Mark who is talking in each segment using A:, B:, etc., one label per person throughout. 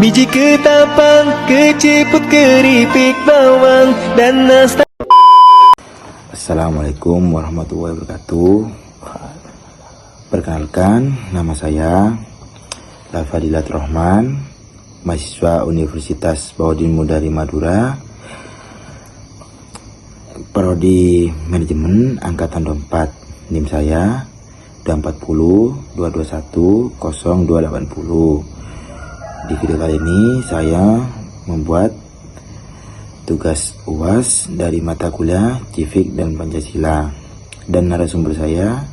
A: Biji ketapang, keceput keripik bawang, dan nastar.
B: Assalamualaikum warahmatullahi wabarakatuh. Perkenalkan, nama saya Lafadilat Rahman, mahasiswa Universitas Baudin Mudari Madura, Prodi Manajemen Angkatan 24. NIM saya 240 221 0280. Di video kali ini saya membuat tugas UAS dari mata kuliah Civic dan Pancasila, dan narasumber saya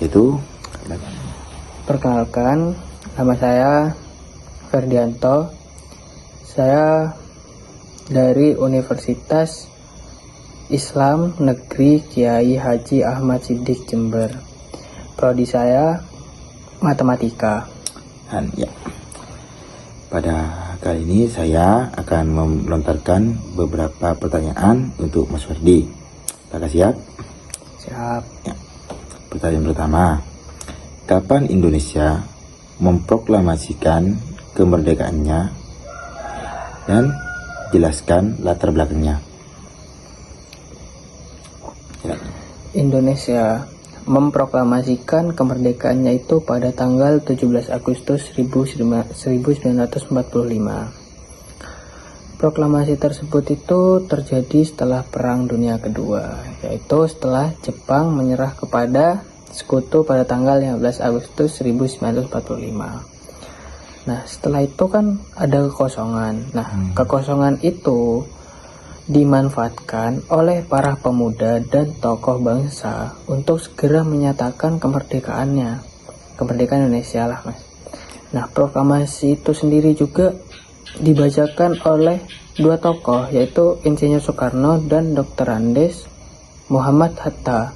B: yaitu,
C: perkenalkan, nama saya Ferdianto. Saya dari Universitas Islam Negeri Kiai Haji Ahmad Siddiq Jember. Prodi saya matematika.
B: dan ya, pada kali ini saya akan melontarkan beberapa pertanyaan untuk Mas Ferdi. Apakah siap?
C: Siap.
B: Ya. Pertanyaan pertama, kapan Indonesia memproklamasikan kemerdekaannya, dan jelaskan latar belakangnya. Ya.
C: Indonesia memproklamasikan kemerdekaannya itu pada tanggal 17 Agustus 1945. Proklamasi tersebut itu terjadi setelah Perang Dunia Kedua, yaitu setelah Jepang menyerah kepada Sekutu pada tanggal 15 Agustus 1945. Nah, setelah itu kan ada kekosongan. Nah, kekosongan itu dimanfaatkan oleh para pemuda dan tokoh bangsa untuk segera menyatakan kemerdekaan Indonesia lah, Mas. Nah, proklamasi itu sendiri juga dibacakan oleh dua tokoh, yaitu Insinyur Soekarno dan Dr. Andes Muhammad Hatta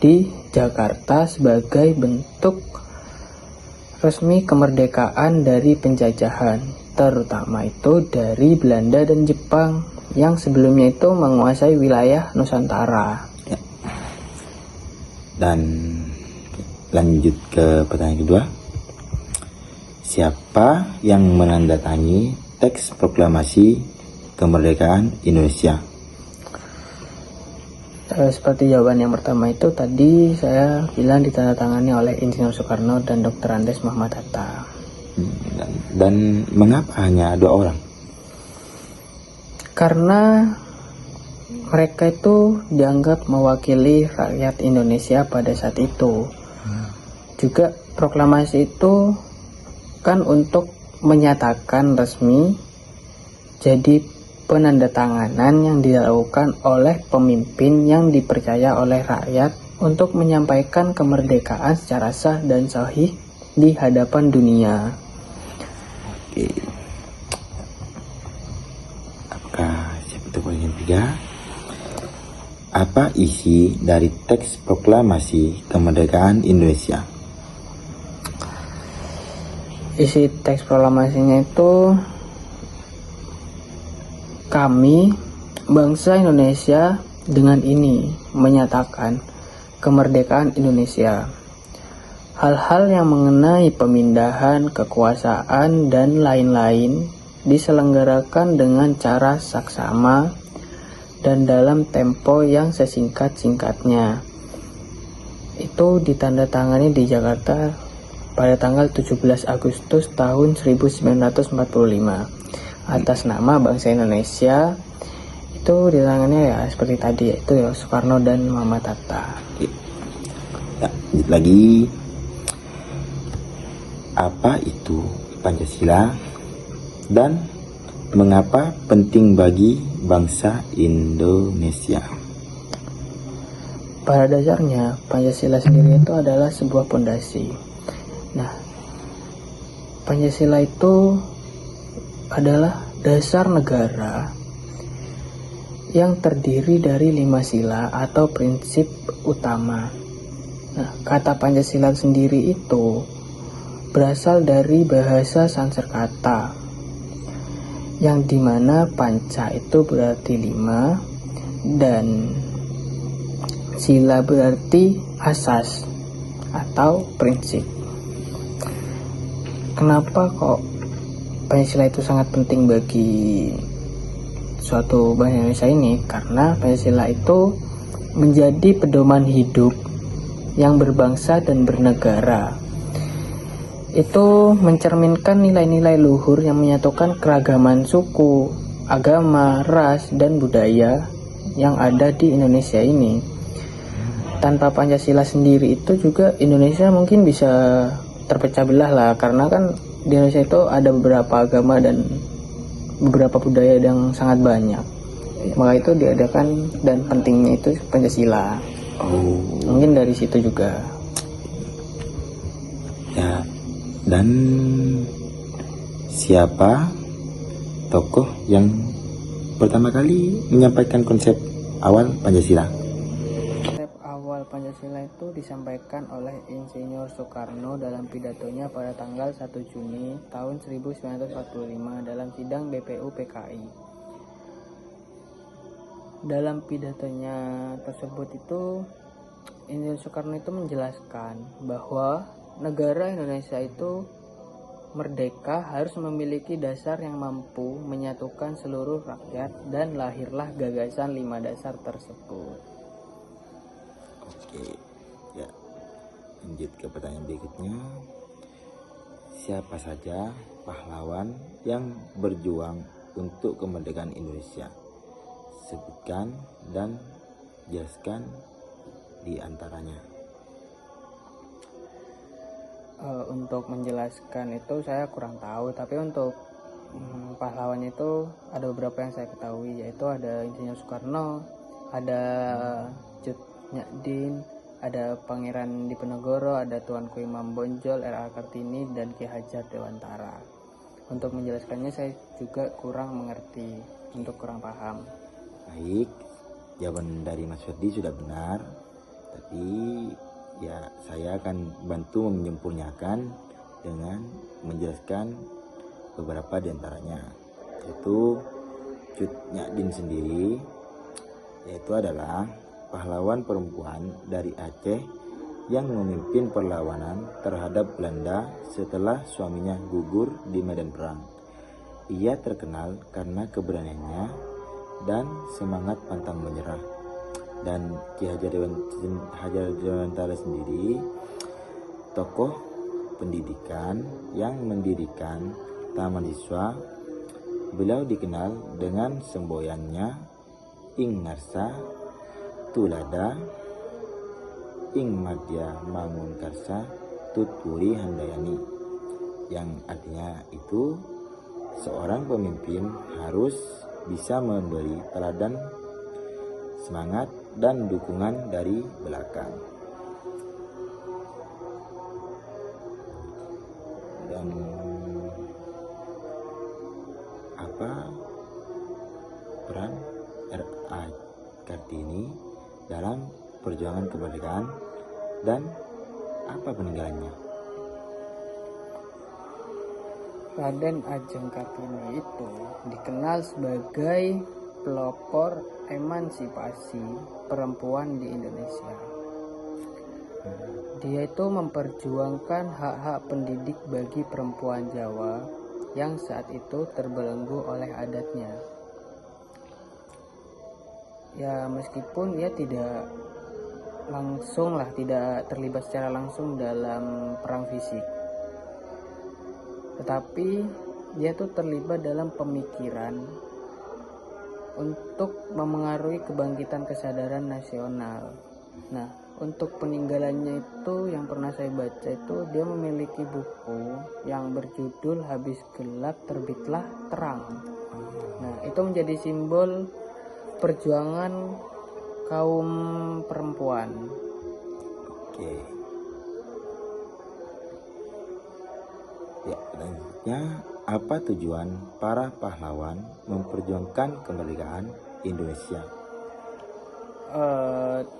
C: di Jakarta sebagai bentuk resmi kemerdekaan dari penjajahan, terutama itu dari Belanda dan Jepang yang sebelumnya itu menguasai wilayah Nusantara.
B: Ya. Dan lanjut ke pertanyaan kedua. Siapa yang menandatangani teks proklamasi kemerdekaan Indonesia?
C: Seperti jawaban yang pertama itu tadi saya bilang ditandatangani oleh Insinyur Soekarno dan Dr. Andes Muhammad Hatta.
B: Dan mengapa hanya dua orang?
C: Karena mereka itu dianggap mewakili rakyat Indonesia pada saat itu. Juga proklamasi itu kan untuk menyatakan resmi, jadi penandatanganan yang dilakukan oleh pemimpin yang dipercaya oleh rakyat untuk menyampaikan kemerdekaan secara sah dan sahih di hadapan dunia.
B: Oke. Pertanyaan ketiga, apa isi dari teks proklamasi kemerdekaan Indonesia?
C: Isi teks proklamasinya itu, kami bangsa Indonesia dengan ini menyatakan kemerdekaan Indonesia. Hal-hal yang mengenai pemindahan kekuasaan dan lain-lain diselenggarakan dengan cara saksama dan dalam tempo yang sesingkat-singkatnya. Itu ditandatangani di Jakarta pada tanggal 17 Agustus tahun 1945 atas nama bangsa Indonesia. Itu ditandatangani ya seperti tadi, yaitu ya Soekarno dan Muhammad Hatta.
B: Ya, lagi, apa itu Pancasila dan mengapa penting bagi bangsa Indonesia?
C: Pada dasarnya, Pancasila sendiri itu adalah sebuah pondasi. Nah, Pancasila itu adalah dasar negara yang terdiri dari 5 sila atau prinsip utama. Nah, kata Pancasila sendiri itu berasal dari bahasa Sanskerta, yang dimana panca itu berarti 5 dan sila berarti asas atau prinsip. Kenapa kok Pancasila itu sangat penting bagi suatu bangsa Indonesia ini, karena Pancasila itu menjadi pedoman hidup yang berbangsa dan bernegara. Itu mencerminkan nilai-nilai luhur yang menyatukan keragaman suku, agama, ras, dan budaya yang ada di Indonesia ini. Tanpa Pancasila sendiri itu juga Indonesia mungkin bisa terpecah belah lah, karena kan di Indonesia itu ada beberapa agama dan beberapa budaya yang sangat banyak. Maka itu diadakan, dan pentingnya itu Pancasila. Mungkin dari situ juga.
B: Ya, dan siapa tokoh yang pertama kali menyampaikan konsep awal Pancasila?
C: Konsep awal Pancasila itu disampaikan oleh Insinyur Soekarno dalam pidatonya pada tanggal 1 Juni tahun 1945 dalam sidang BPU PKI. Dalam pidatonya tersebut itu Insinyur Soekarno itu menjelaskan bahwa negara Indonesia itu merdeka harus memiliki dasar yang mampu menyatukan seluruh rakyat, dan lahirlah gagasan 5 dasar tersebut.
B: Oke, ya, lanjut ke pertanyaan berikutnya. Siapa saja pahlawan yang berjuang untuk kemerdekaan Indonesia? Sebutkan dan jelaskan di antaranya.
C: Untuk menjelaskan itu saya kurang tahu, tapi untuk pahlawan itu ada beberapa yang saya ketahui, yaitu ada Insinyur Soekarno, ada Cut Nyak, ada Pangeran Diponegoro, ada Tuanku Imam Bonjol, R.A. Kartini, dan Ki Hajar Dewantara. Untuk menjelaskannya saya juga kurang mengerti, kurang paham.
B: Baik, jawaban dari Mas Ferdi sudah benar, tapi ya saya akan bantu menyempurnakan dengan menjelaskan beberapa di antaranya, yaitu Cut Nyak sendiri, yaitu adalah pahlawan perempuan dari Aceh yang memimpin perlawanan terhadap Belanda setelah suaminya gugur di medan perang. Ia terkenal karena keberaniannya dan semangat pantang menyerah. Dan Ki Hajar Dewantara sendiri tokoh pendidikan yang mendirikan Taman Siswa. Beliau dikenal dengan semboyannya Ing Ngarsa Tulada Ing Madya Mangun Karsa Tuturi Handayani, yang artinya itu seorang pemimpin harus bisa memberi teladan, semangat, dan dukungan dari belakang. Dan apa peran R.A. Kartini dalam perjuangan kemerdekaan dan apa peninggalannya?
C: Raden Ajeng Kartini itu dikenal sebagai pelopor emansipasi perempuan di Indonesia. Dia itu memperjuangkan hak-hak pendidik bagi perempuan Jawa yang saat itu terbelenggu oleh adatnya. Ya, meskipun ia tidak terlibat secara langsung dalam perang fisik, tetapi dia tuh terlibat dalam pemikiran untuk memengaruhi kebangkitan kesadaran nasional. Nah, untuk peninggalannya itu yang pernah saya baca itu, dia memiliki buku yang berjudul Habis Gelap Terbitlah Terang. Nah, itu menjadi simbol perjuangan kaum perempuan.
B: Oke. Ya, selanjutnya, apa tujuan para pahlawan memperjuangkan kemerdekaan Indonesia?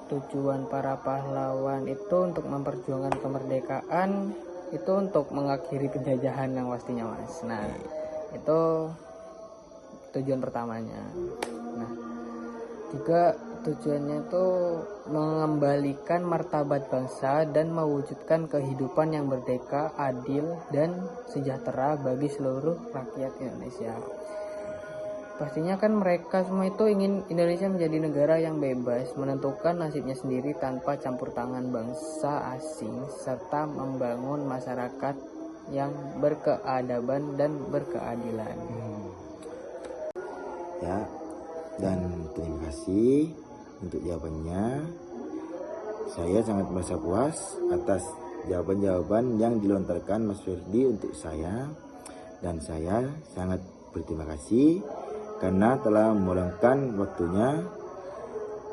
C: Tujuan para pahlawan itu untuk memperjuangkan kemerdekaan, itu untuk mengakhiri penjajahan yang pastinya, Mas. Nah, itu tujuan pertamanya. Nah, juga tujuannya itu mengembalikan martabat bangsa dan mewujudkan kehidupan yang merdeka, adil, dan sejahtera bagi seluruh rakyat Indonesia. Pastinya kan mereka semua itu ingin Indonesia menjadi negara yang bebas, menentukan nasibnya sendiri tanpa campur tangan bangsa asing, serta membangun masyarakat yang berkeadaban dan berkeadilan.
B: Ya, dan terima kasih untuk jawabannya. Saya sangat merasa puas atas jawaban-jawaban yang dilontarkan Mas Ferdi untuk saya, dan saya sangat berterima kasih karena telah meluangkan waktunya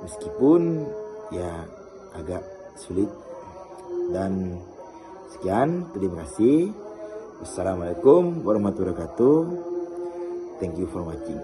B: meskipun ya agak sulit. Dan sekian, terima kasih. Wassalamualaikum warahmatullahi wabarakatuh. Thank you for watching.